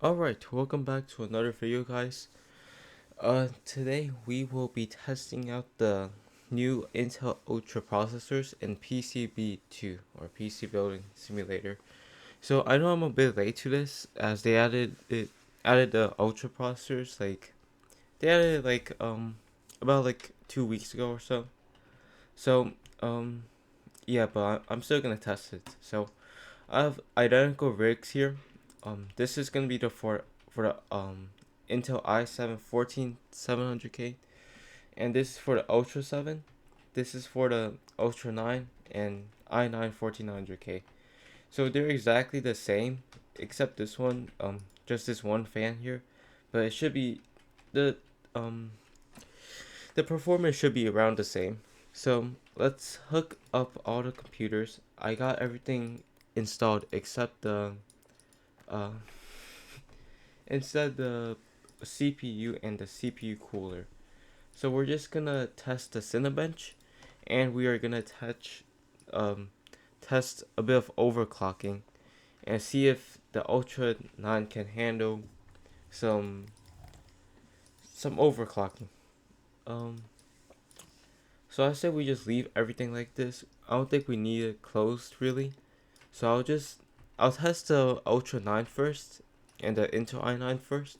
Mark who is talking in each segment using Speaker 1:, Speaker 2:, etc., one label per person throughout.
Speaker 1: Alright, welcome back to another video, guys. Today we will be testing out the new Intel Ultra processors in PCB2 or PC Building Simulator. So I know I'm a bit late to this as they added the Ultra processors they added about 2 weeks ago or so. So yeah, but I'm still gonna test it. So I have identical rigs here. This is gonna be for the Intel i7 14700K, and this is for the Ultra 7. This is for the Ultra 9 and i9 14900K. So they're exactly the same, except this one, just this one fan here, but it should be the um the performance should be around the same. So let's hook up all the computers. I got everything installed except uh the CPU and the CPU cooler. So we're just gonna test the Cinebench, and we are gonna um test a bit of overclocking and see if the Ultra 9 can handle some some overclocking. Um so I said we just leave everything like this. I don't think we need it closed really. So I'll test the Ultra 9 first and the Intel i9 first,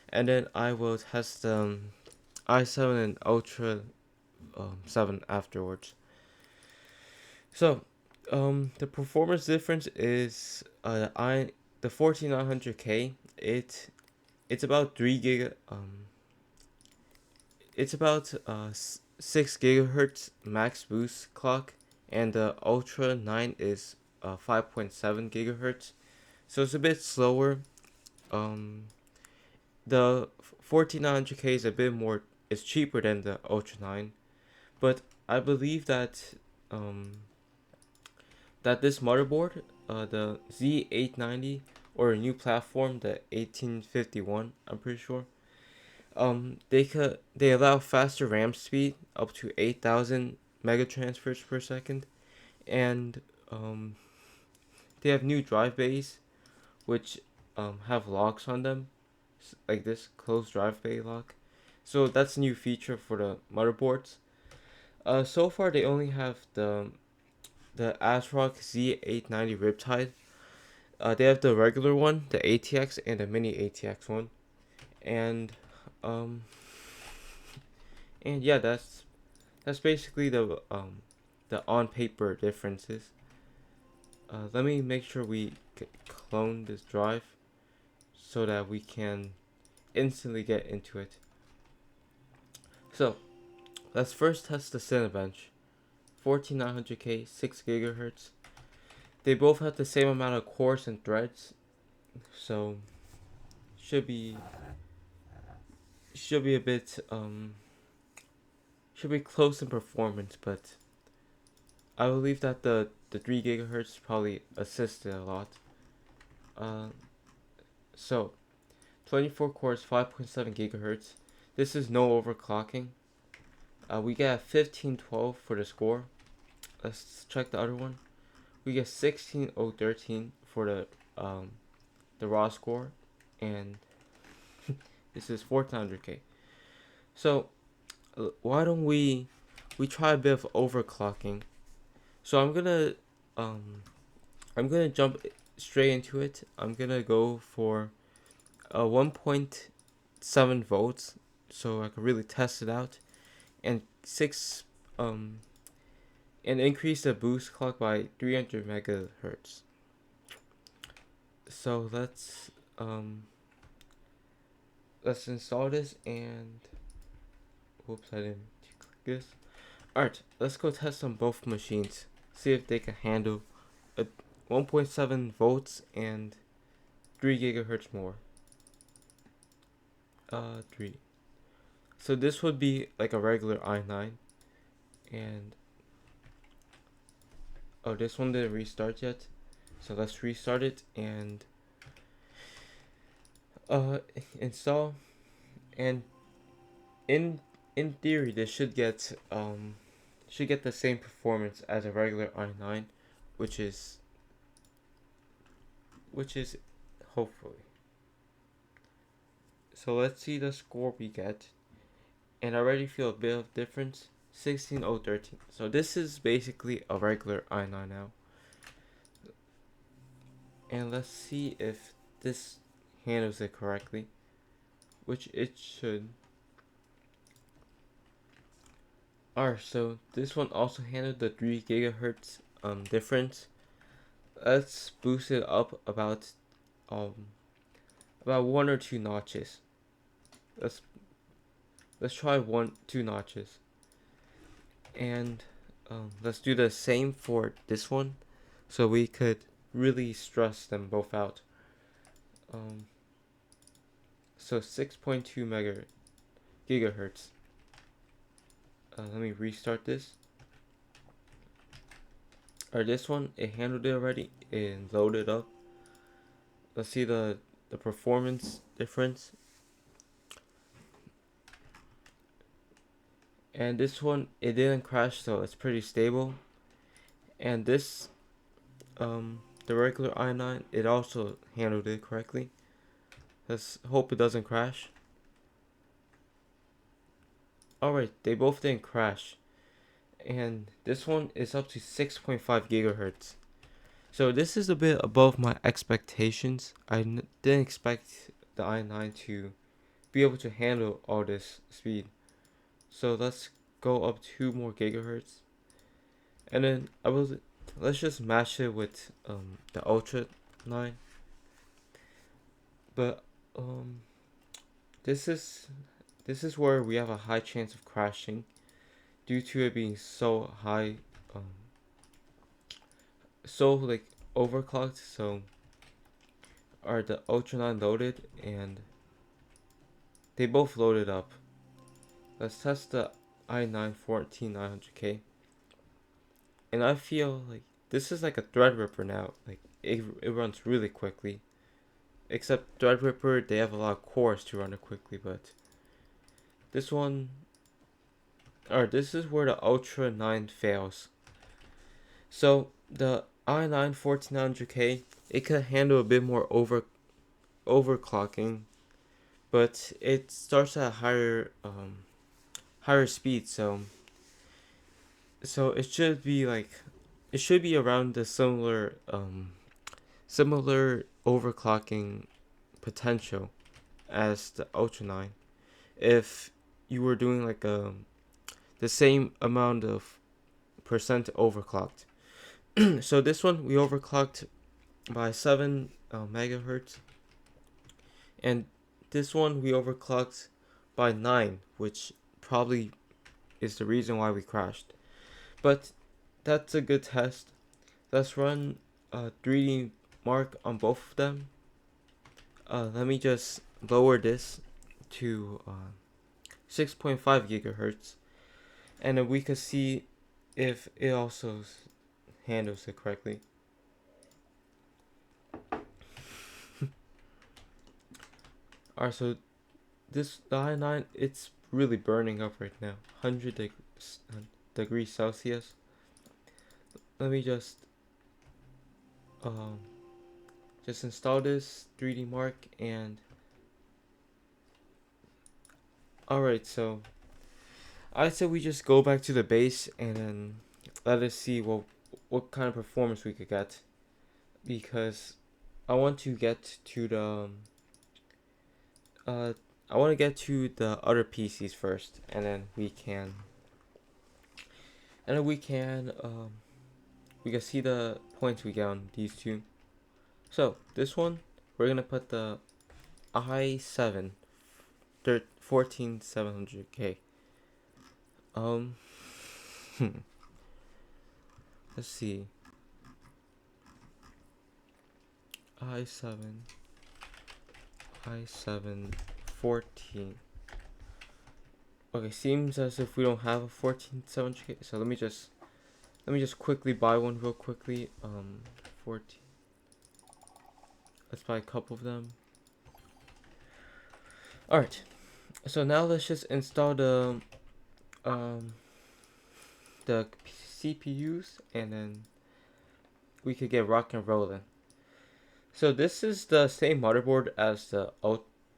Speaker 1: and then I will test i7 and Ultra 7 afterwards. So, the performance difference is the 14900K. It's about 6 gigahertz max boost clock, and the Ultra 9 is 5.7 gigahertz. So it's a bit slower. Um, the 14900K is a bit more. It's cheaper than the Ultra 9, but I believe um that this motherboard, the Z890, or a new platform, the 1851, I'm pretty sure, they allow faster RAM speed up to 8,000 megatransfers per second, and they have new drive bays which have locks on them, like this closed drive bay lock. So that's a new feature for the motherboards. So far they only have the ASRock Z890 Riptide. They have the regular one, the ATX, and the mini ATX one, and um, and yeah, that's basically the on paper differences. Let me make sure we clone this drive so that we can instantly get into it. So let's first test the Cinebench, 14900K, 6 gigahertz. They both have the same amount of cores and threads, so should be should be a bit should be close in performance, but I believe that the 3 gigahertz probably assisted a lot. Uh, so 24 cores, 5.7 gigahertz. This is no overclocking. We get 1512 for the score. Let's check the other one. We get 16013 for the raw score, and this is 1400K. So why don't we try a bit of overclocking? So um I'm gonna jump straight into it. I'm gonna go for 1.7 volts, so I can really test it out, and six and increase the boost clock by 300 megahertz. So let's install this, and whoops, I didn't click this. Alright, let's go test on both machines. See if they can handle a 1.7 volts and 3 gigahertz more. 3. So this would be like a regular i9, and oh, this one didn't restart yet. So let's restart it and uh install, and in in theory this should get the same performance as a regular i9, which is which is hopefully. So let's see the score we get. And I already feel a bit of difference. 16013. So this is basically a regular i9 now. And let's see if this handles it correctly, which it should. Alright, so this one also handled the 3 gigahertz difference. Let's boost it up about 1 or 2 notches. Let's try 2 notches, and let's do the same for this one, so we could really stress them both out. So 6.2 gigahertz. Let me restart this. Or this one, it handled it already and loaded up. Let's see the performance difference. And this one, it didn't crash, so it's pretty stable. And this, the regular i9, it also handled it correctly. Let's hope it doesn't crash. Alright, they both didn't crash. And this one is up to 6.5 gigahertz. So this is a bit above my expectations. I didn't expect the i9 to be able to handle all this speed. So let's go up 2 more gigahertz. And then let's just match it with the Ultra 9. But this is where we have a high chance of crashing due to it being so high, so like overclocked. So are the Ultra 9 loaded, and they both loaded up. Let's test the i9 14900K, and I feel like this is like a Threadripper now. Like it runs really quickly. Except Threadripper, they have a lot of cores to run it quickly, but this one, or this is where the Ultra 9 fails. So the i9 14900K, it could handle a bit more overclocking, but it starts at higher speed, so it should be around the similar overclocking potential as the Ultra 9 if you were doing like the same amount of percent overclocked. So this one we overclocked by 7 megahertz, and this one we overclocked by 9, which probably is the reason why we crashed. But that's a good test. Let's run 3D Mark on both of them. Let me just lower this to 6.5 gigahertz, and then we can see if it also handles it correctly. Alright, so the i9, it's really burning up right now. 100 degrees Celsius. Let me just install this 3D Mark, and alright, so I said we just go back to the base and then let us see what kind of performance we could get, because I want to get to the other PCs first, and then we can see the points we get on these two. So this one, we're gonna put the i7 14700K. Let's see. i7 14. Okay, seems as if we don't have a 14700K. So let me just quickly buy one real quickly. 14. Let's buy a couple of them. Alright, so now let's just install the CPUs, and then we could get rock and rolling. So this is the same motherboard as the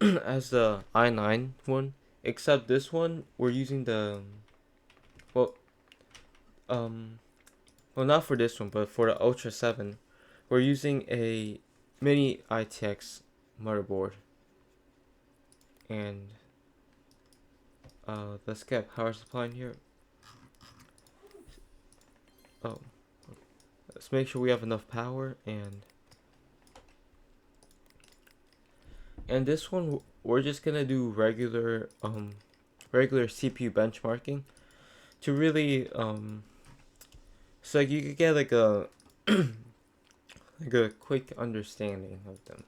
Speaker 1: as the i9 one, except this one we're using the well um well not for this one, but for the Ultra 7, we're using a mini ITX motherboard. And let's get power supply in here. Oh, let's make sure we have enough power. And this one we're just gonna do regular CPU benchmarking to really so you could get like a like a quick understanding of them.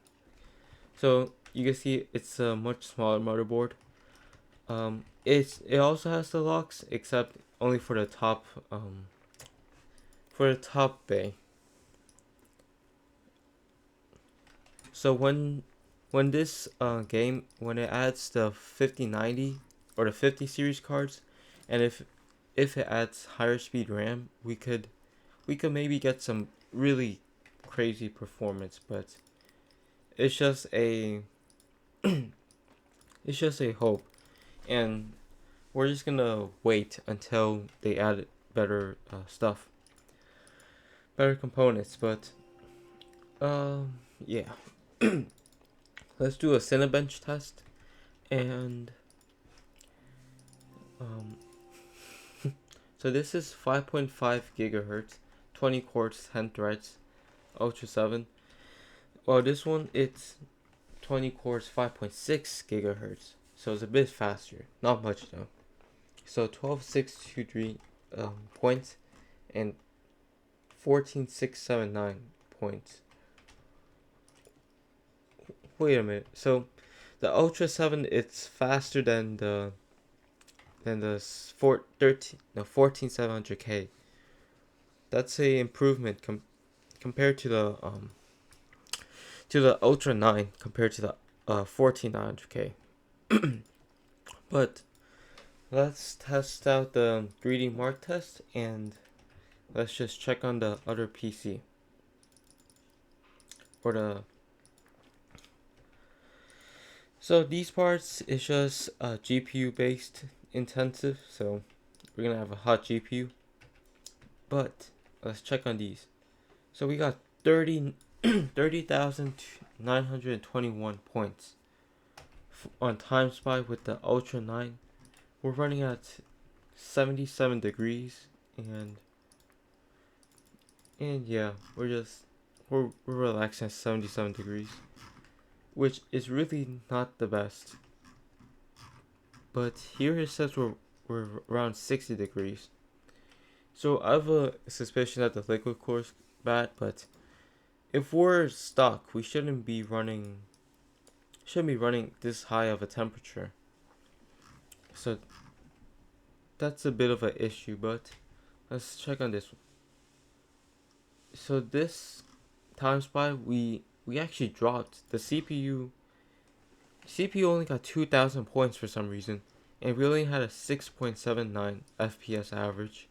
Speaker 1: So you can see it's a much smaller motherboard. It also has the locks, except only for the top bay. So when this game, when it adds the 5090 or the 50 series cards, and if it adds higher speed RAM, we could maybe get some really crazy performance, but it's just a it's just a hope, and we're just gonna wait until they add better stuff, better components. But yeah, let's do a Cinebench test, and um, so this is 5.5 gigahertz, 20 cores, 10 threads, Ultra 7. Well, this one it's 20 cores, 5.6 gigahertz, so it's a bit faster. Not much though. So 12623 points and 14679 points. Wait a minute. So the Ultra 7 it's faster than the 14700K. That's a improvement compared to the Ultra 9 compared to the 14900K. But let's test out the 3D Mark test, and let's just check on the other PC. Or the So these parts is just GPU based intensive, so we're gonna have a hot GPU. But let's check on these. So we got 30,921 points on Time Spy with the Ultra 9. We're running at 77 degrees, and yeah, we're relaxing at 77 degrees, which is really not the best. But here it says we're around 60 degrees. So I have a suspicion that the liquid core is bad, but if we're stuck, we shouldn't be running this high of a temperature. So that's a bit of an issue, but let's check on this one. So this Time Spy, we actually dropped the CPU. CPU only got 2,000 points for some reason, and we only had a 6.79 FPS average.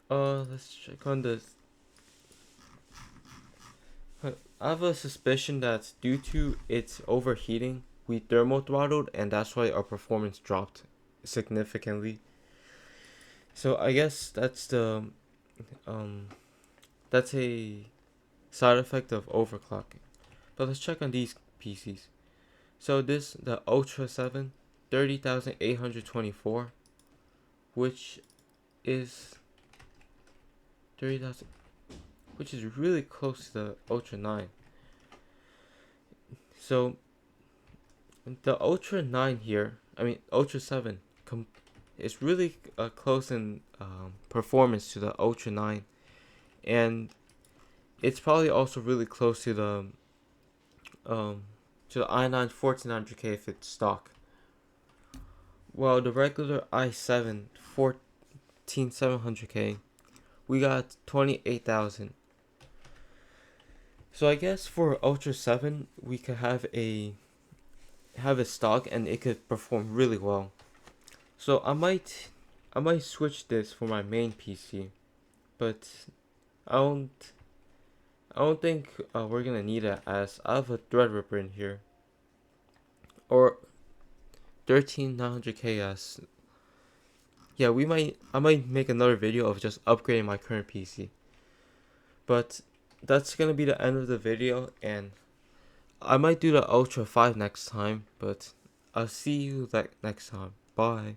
Speaker 1: Let's check on this. I have a suspicion that due to its overheating, we thermal throttled, and that's why our performance dropped significantly. So I guess that's a side effect of overclocking. But let's check on these PCs. So the Ultra 7, 30,824, which is 30,000, which is really close to the Ultra 9. So the Ultra 9 here, Ultra 7, is really close in performance to the Ultra 9, and it's probably also really close to the i9 14900K if it's stock. Well, the regular i7 14700K, we got 28,000. So I guess for Ultra 7, we could have a stock and it could perform really well. So I might switch this for my main PC, but I don't think we're gonna need it, as I have a Threadripper in here. or 13900KS. Yeah, I might make another video of just upgrading my current PC. But that's gonna be the end of the video, and I might do the Ultra 5 next time, but I'll see you next time. Bye.